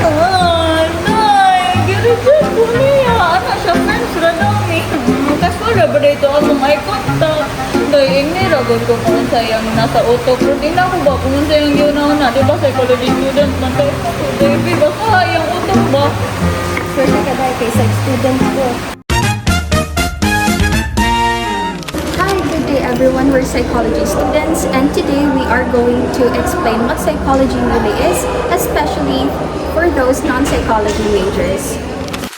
Ay, nay, gireject ko niya. Ano siya, friends ra daw ni. Kaso wala ba dito akong eye contact? Dahil ini ragon ko kung sayang nasa utok. Pero di na ako ba kung sayang yun na. Di ba psychology student man tayo? Baby, baka yung utok ba? Swerte ka dahil kay psych student ko. Hi, good day everyone. We're psychology students and today we are going to explain what psychology really is, especially for those non-psychology majors.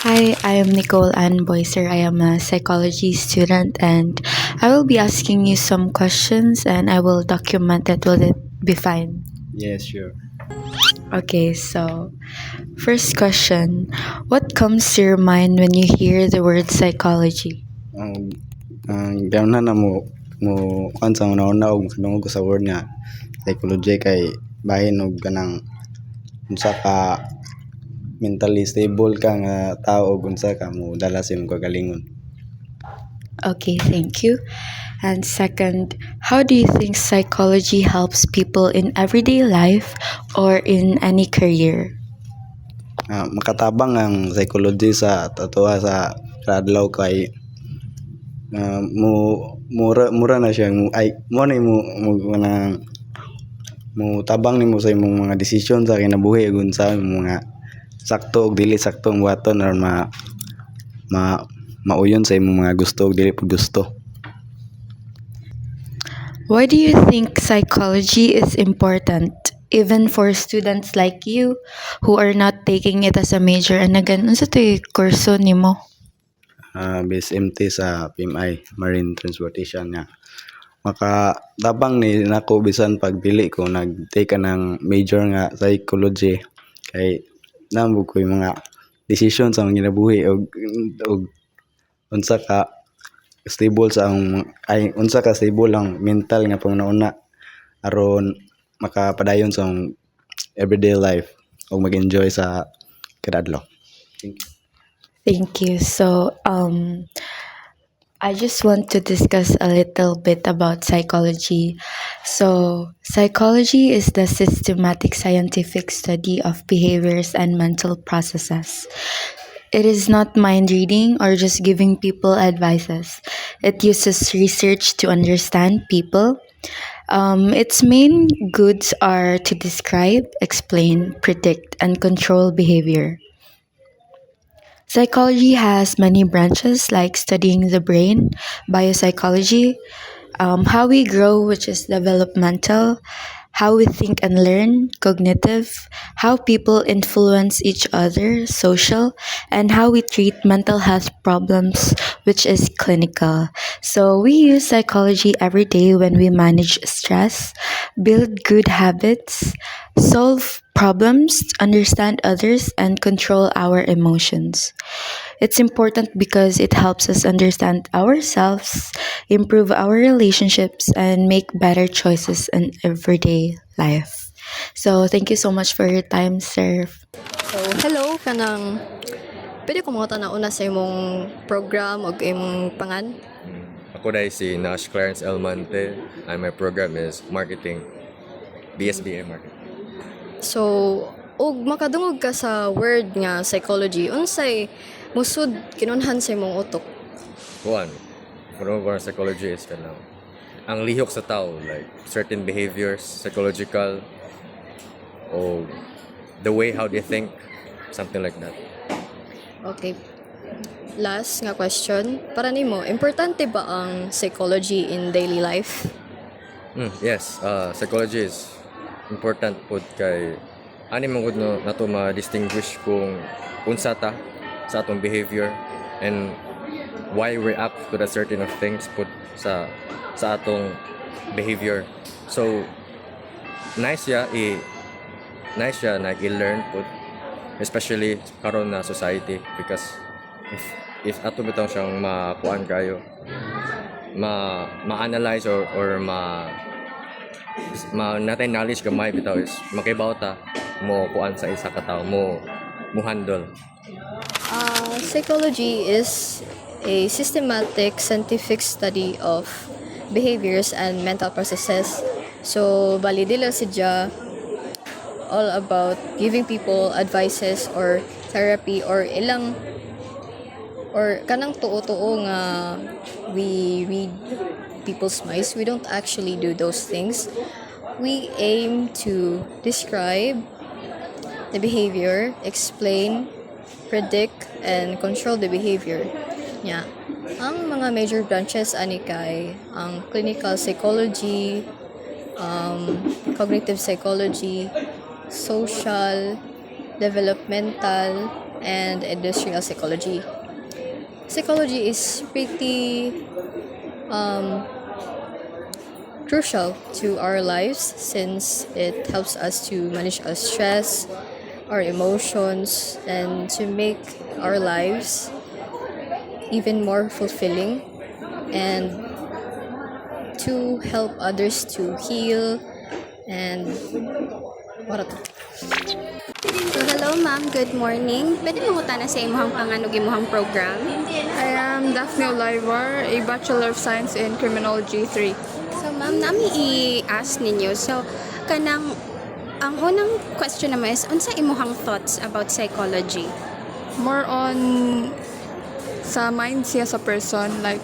Hi, I am Nicole Ann Boyser. I am a psychology student and I will be asking you some questions and I will document it. Will it be fine? Yes, sure. Okay, so first question. What comes to your mind when you hear the word psychology? Gano'n na kung sa una-una og kanungod ko sa word nga psychology kay bahin og kanang unsa ka mentally stable ka nga tao ug unsa ka mo dala sa imong kagalingon. Okay, thank you. And second, how do you think psychology helps people in everyday life or in any career? Makatabang ang psychology sa tatuwa sa adlaw kay mura na siya ay mo na mo tabang nimo sa imong mga desisyon sa kinabuhi ug unsa imong mga sakto ug dili sakto ang buhaton or mauyon sa imong mga gusto ug dili pud gusto. Why do you think psychology is important, even for students like you who are not taking it as a major? And again, unsa to'y kurso nimo? BSMT sa PMI Marine Transportation nga makatabang ni nako bisan pagdili ko nag-take ka ng major nga psychology kay namo ko yung mga decision sa mga ginabuhi og unsa ka stable sa unsa ka stable ang mental nga panguna aron makapadayon sa everyday life ug mag-enjoy sa kada adlaw. Thank you. So, I just want to discuss a little bit about psychology. So, psychology is the systematic scientific study of behaviors and mental processes. It is not mind reading or just giving people advices. It uses research to understand people. Its main goods are to describe, explain, predict, and control behavior. Psychology has many branches like studying the brain, biopsychology, how we grow, which is developmental, how we think and learn, cognitive, how people influence each other, social, and how we treat mental health problems, which is clinical. So we use psychology every day when we manage stress, build good habits, solve problems, understand others, and control our emotions. It's important because it helps us understand ourselves, improve our relationships, and make better choices in everyday life. So, thank you so much for your time, sir. So, hello kanang pwede ko mga tanaw na sa imong program o imong pangan. Ako dahil si Nash Clarence Elmante and my program is Marketing, BSBA Marketing. So, og makadungog ka sa word nga psychology, unsay musud kinunhan sa imong utok? One of our psychology is ang lihok sa tao, like certain behaviors, psychological, or the way how they think, something like that. Okay. Last nga question, para nimo, importante ba ang psychology in daily life? Yes, psychology is important pod kay ani man gud nato ma-distinguish kung unsa ta sa atong behavior and why we react to the certain of things pod sa atong behavior. So nice ya nag-learn pod especially karon na society because if ato bitaw siyang makuan kayo ma-analyze or natin knowledge gamay bitaw is makibaw ta mo kuan sa isa ka tawo mo handle. Psychology is a systematic scientific study of behaviors and mental processes. So, bali dila sidya all about giving people advices or therapy or ilang or kanang tuo-tuo nga we read people's minds. We don't actually do those things. We aim to describe the behavior, explain, predict, and control the behavior. Yeah. Ang mga major branches ani kay ang clinical psychology, cognitive psychology, social, developmental, and industrial psychology. Psychology is pretty crucial to our lives since it helps us to manage our stress, our emotions, and to make our lives even more fulfilling and to help others to heal and what So hello ma'am, good morning. Pwede mo na sa imong panganog imong program? I am Daphne Olivar, a Bachelor of Science in Criminology 3. So ma'am, nami i-ask ninyo. So kanang ang unang question naman is unsa imong thoughts about psychology? More on sa mind siya sa person, like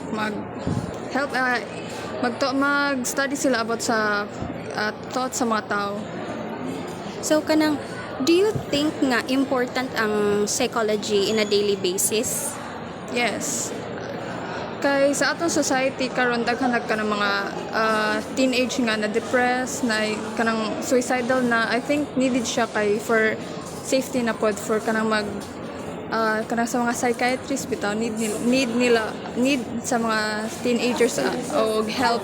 mag-study sila about sa thoughts sa mga tao. So kanang do you think nga important ang psychology in a daily basis? Yes. Kay sa atong society karon daghan ka ng mga teenage nga na depressed, na kanang suicidal na. I think needed siya kay for safety na pod for kanang kanang sa mga psychiatrist bitaw need sa mga teenagers og help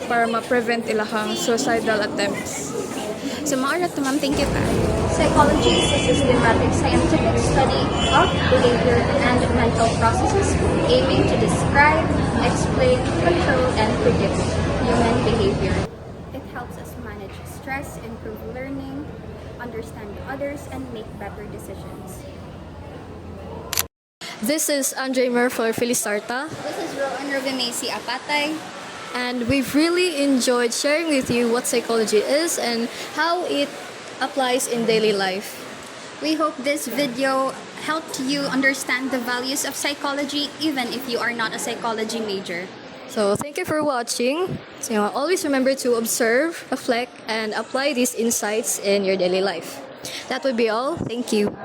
para ma-prevent ilahang suicidal attempts. So maorat ma'am, thank you pa. Psychology is a systematic scientific study of behavior and mental processes aiming to describe, explain, control, and predict human behavior. It helps us manage stress, improve learning, understand others, and make better decisions. This is Andre Mer for Filistarta, This is Rowan Rovimesi Apatay. and we've really enjoyed sharing with you what psychology is and how it applies in daily life. We hope this video helped you understand the values of psychology even if you are not a psychology major. So thank you for watching. So always remember to observe, reflect, and apply these insights in your daily life. That would be all. Thank you.